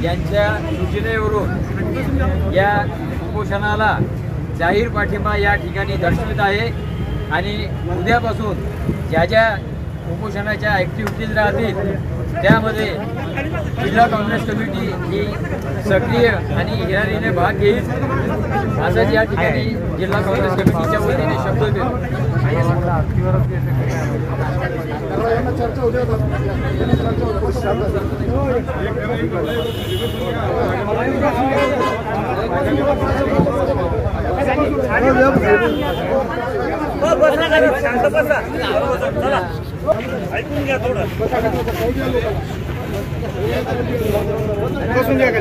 यांच्या सूचनेवरून या उपोषणाला जाहीर पाठिंबा या ठिकाणी दर्शवित आहे आणि उद्यापासून ज्या ज्या उपोषणाच्या ॲक्टिव्हिटीज राहतील त्यामध्ये जिल्हा काँग्रेस कमिटी ही सक्रिय आणि हिरारीने भाग घेईल असंच या ठिकाणी जिल्हा काँग्रेस कमिटीच्या वतीने शब्द देतो. ऐकून घ्या थोडं बसून घ्या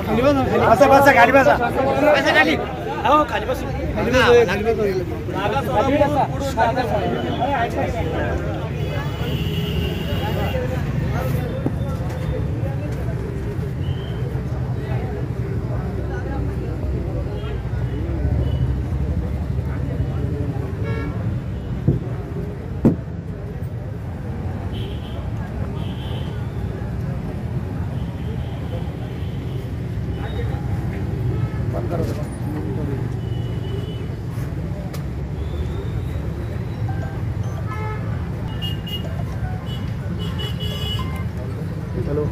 खाली बसा खाली बसा खाली हो खाली बस हेलो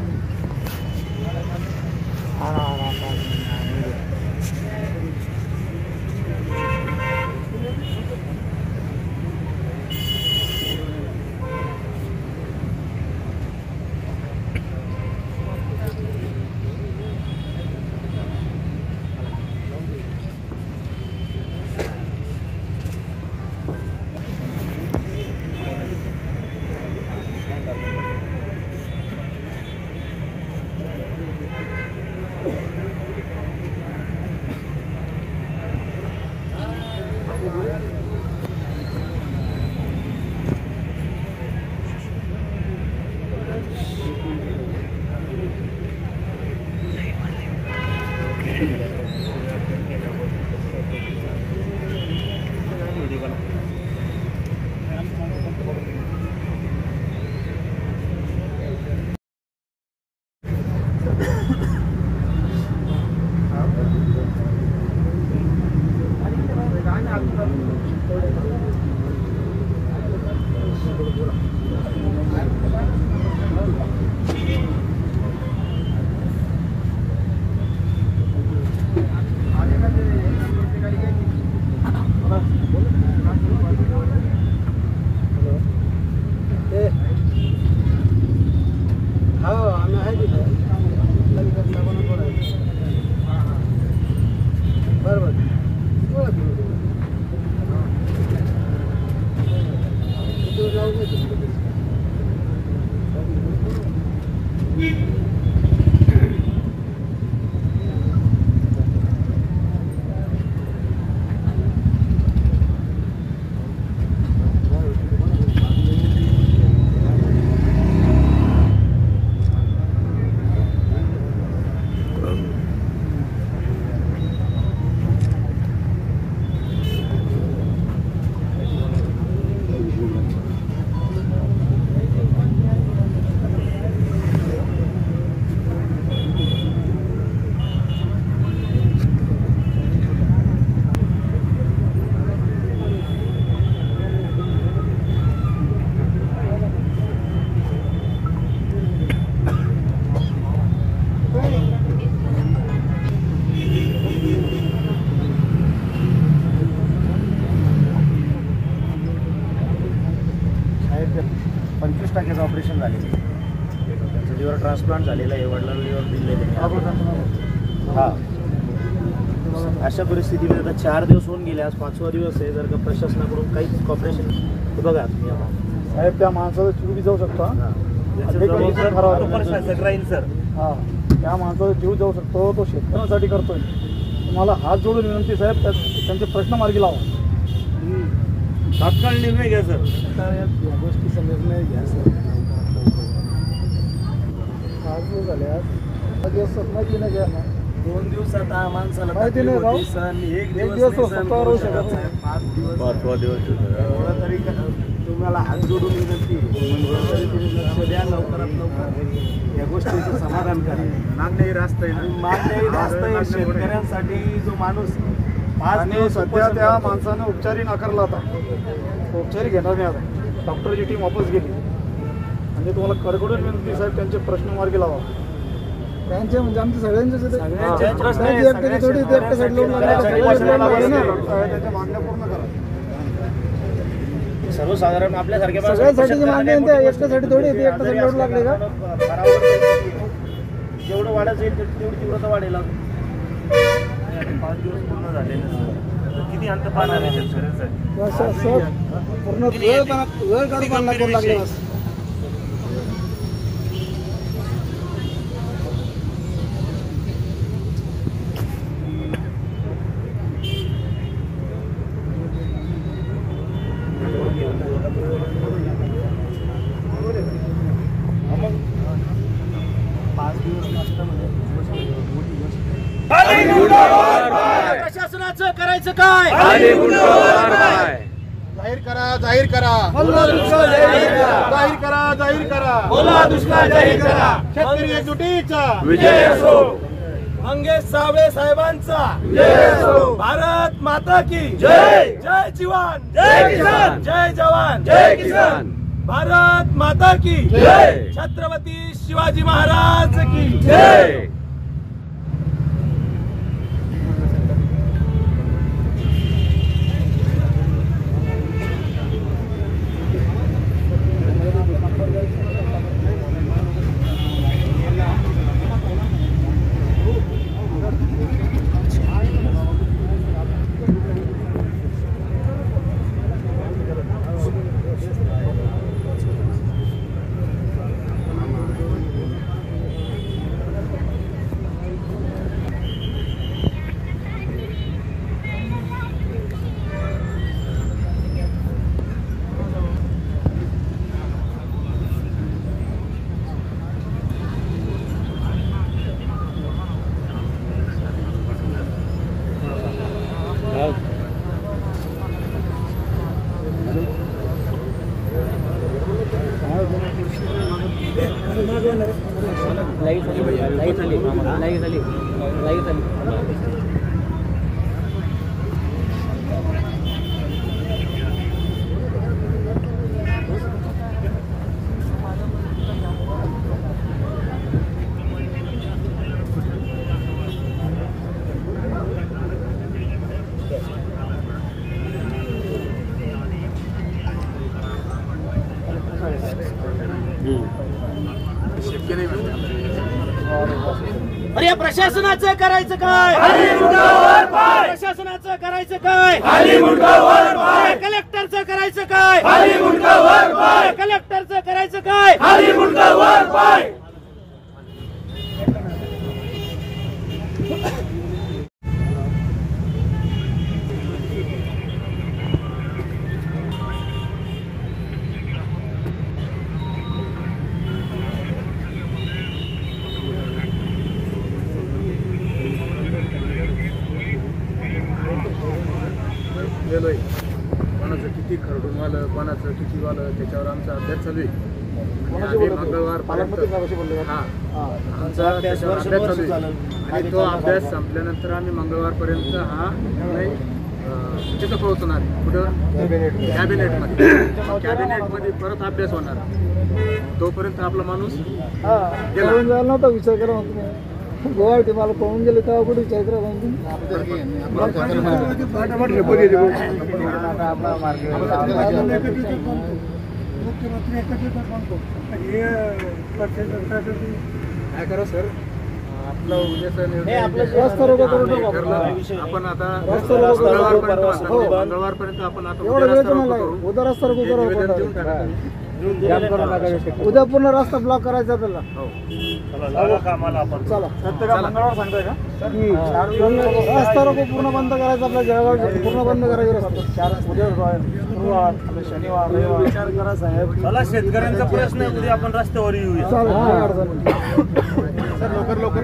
ऑपरेशन झाले त्यांचं लिव्हर ट्रान्सप्लांट झालेलं आहे वडिलांना लिव्हर दिलेलं हां अशा परिस्थितीमध्ये आता 4 दिवस होऊन गेले आज 5वा दिवस आहे जर का प्रशासनाकडून काहीच कॉपरेशन बघा साहेब त्या माणसाचा जीव बी जाऊ शकतो राहील सर हां त्या माणसाचा जीव जाऊ शकतो तो शेतकऱ्यांसाठी करतोय तुम्हाला हात जोडून विनंती साहेब त्यांचे प्रश्न मार्गी लावा तात्काळ निर्णय घ्या सर या गोष्टीचा निर्णय घ्या सर आज झाले दिवस माहिती नाही घ्या ना 2 दिवसात माणसाला माहिती नाही एक दिवस 5 दिवस 5वा दिवस तरी तुम्हाला हात जोडून विनंती तुम्ही लक्ष द्या, लवकरात लवकर या गोष्टीचं समाधान करा. मागणी रास्त आहे ना, मागणी रास्त आहे शेतकऱ्यांसाठी. जो माणूस 5 दिवस सध्या त्या माणसानं उपचारही नाकारला होता. उपचारही घेणार नाही आता. डॉक्टरची टीम वापस गेली. म्हणजे तुम्हाला कडकडून विनंती साहेब, त्यांचे प्रश्न मार्गी लावा. त्यांचे म्हणजे आमच्या सगळ्यांचेच होते. सगळ्यांचे प्रश्न आहे. एकट्याचे थोडी ते एकट्या साईड लावून लागले. त्यांच्या मागण्या पूर्ण करा. सर्वसाधारण आपल्यासारख्या सगळ्यांसाठी मागणी आहे ते एकट्यासाठी थोडी ते एकट्या साईड लावून लागले का? जेवढं वाढत जाईल तेवढी तीव्रता वाढेल. 5 दिवस पूर्ण झाले किती अंत पाहणार आहे शेतकऱ्यांसाठी. पूर्ण वेळ काढून बांधला लागले. प्रशासनाचं करायचं काय? जाहीर करा, जाहीर करा, जाहीर करा, जाहीर करा. बोला दुष्काळ जाहीर करा. शेतकरी एकजुटीचा विजय असो. मंगेश साबळे साहेबांचा जय असो. भारत माता की जय. जय जवान, जय किसान, जय जवान, जय किसान. भारत माता की जय. छत्रपती शिवाजी महाराज की जय. अरे या प्रशासनाचं करायचं काय? प्रशासनाचं करायचं काय? कलेक्टरचं करायचं काय? कलेक्टरचं करायचं काय? गेलोय. कोणाचं किती खरडून वालं, कोणाचं किती वालं, त्याच्यावर आमचा अभ्यास चालू आहे. आम्ही मंगळवार आमचा अभ्यास चालू आहे आणि तो अभ्यास संपल्यानंतर आम्ही मंगळवारपर्यंत हा निर्णय तिथं पोहोचणार. कुठं? कॅबिनेटमध्ये. कॅबिनेटमध्ये परत अभ्यास होणार. तोपर्यंत आपला माणूस गेला नव्हता. विचार करा होता गुवाहाटी मला पळून गेले तेव्हा कुठे विचार करा. काय करा सर, आपलं उद्याचं रस्ता रोको करून टाकू. आपण आता रस्ता रोको मंगळवारपर्यंत आपण आता एवढा वेळ तर नाही लागेल. उद्या रस्ता रोको करा. उद्या पूर्ण रस्ता ब्लॉक करायचा आपल्याला. चला मंगळवार सांगताय का? रस्ता रोको पूर्ण बंद करायचा आपल्या जळगाव पूर्ण बंद करायचं रस्ता. गुरुवार, शनिवार, रविवार विचार करा साहेब. चला शेतकऱ्यांचा प्रश्न आहे, उद्या आपण रस्त्यावर येऊया. चालेल, काय अडचण नाही. सर लवकर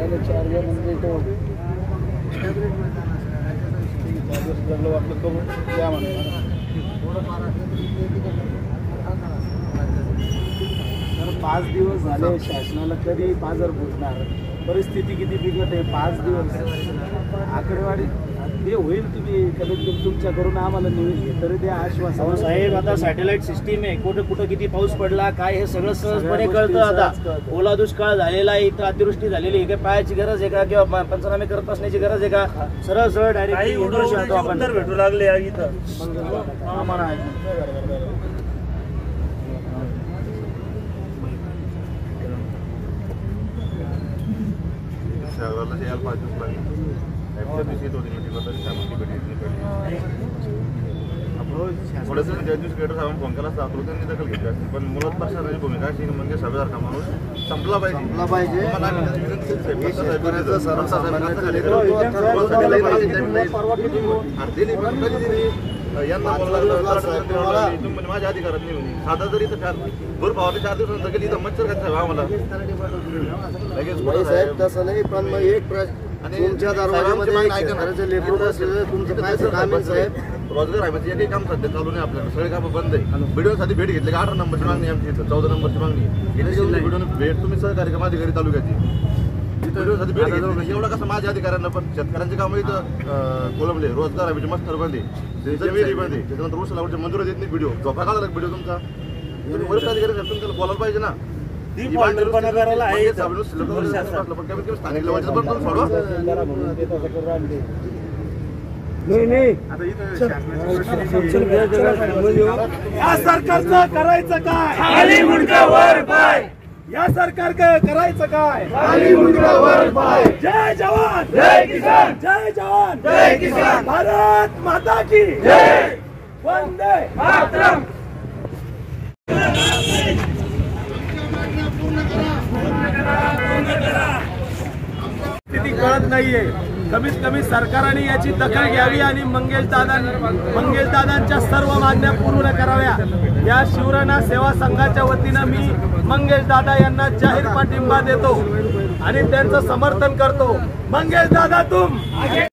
झाले 4 दिवस म्हणजे तो लागलं वाटलं करून या म्हणा 5 दिवस झाले शासनाला कधी बाजार फुटणार परिस्थिती किती बिकट आहे 5 दिवस आकडेवारी ते होईल तुम्ही कमीत कमी तुमच्याकडून आम्हाला न्यूज तरी ते आश्वासन साहेब आता सॅटेलाइट सिस्टीम आहे कुठं कुठं किती पाऊस पडला काय हे सगळं सहजपणे कळतं आता ओला दुष्काळ झालेला आहे इथं अतिवृष्टी झालेली आहे काय पायाची गरज आहे का किंवा पंचनामे करत असण्याची गरज आहे का सरळ सरळ डायरेक्ट आपण भेटू लागले इथं शहराला यायला पाहिजेच लागेल FWC 2 मीटिंगला तरी साहेबांची भेट घेतली पाहिजे थोडंसं ज्या दिवशी गेटर साहेबांनी फोन केला असता त्यांनी दखल घेतली असती पण मुळात प्रशासनाची भूमिका अशी म्हणजे सभेसारखा माणूस संपला पाहिजे यांना माझ्या अधिकारात नाही म्हणे साधा जरी तर भर पावले 4 दिवसानंतर गेली तर मच्छर खात साहेब आम्हाला लगेच तसं नाही पण मग एक तुमच्या दरवाजामध्ये लेकरू असलेलं तुमचं काय काम आहे साहेब रोजगार आहे म्हणजे एकही काम सध्या चालू नाही आपल्याला सगळे कामं बंद आहे व्हिडिओसाठी भेट घेतली का 18 नंबरची मागणी आमची इथं 14 नंबरची मागणी व्हिडिओ भेट तुम्ही सहकार्य का माझ्या घरी तालुक्याची व्हिडिओसाठी भेट घेतली एवढा कसं माझ्या अधिकाऱ्यांना पण शेतकऱ्यांची कामं इथं कोलमले रोजगार आहे मस्तर बंद आहे विहिरी बंद आहे त्याच्यानंतर ऊस लावडचे मंजूर देत नाही व्हिडिओ झोपा काढला व्हिडिओ तुमचा तुम्ही वरिष्ठ अधिकारी तुम्ही त्याला बोलायला पाहिजे ना स्थानिक लेवलचं पण तुम्ही सोडवा या सरकारचं करायचं काय खाली मुंडका वर पाय या सरकार करायचं काय खाली मुंडका वर पाय जय जवान जय किसान जय जवान जय किसान भारत माता की जय वंदे मातरम स्थिती कळत नाहीये कमीत कमी सरकारने याची दखल घ्यावी आणि मंगेश दादांच्या सर्व मागण्या पूर्ण कराव्या या शिवसेना सेवा संघाच्या वतीनं मी मंगेश दादा यांना जाहीर पाठिंबा देतो आणि त्यांचं समर्थन करतो मंगेश दादा तुम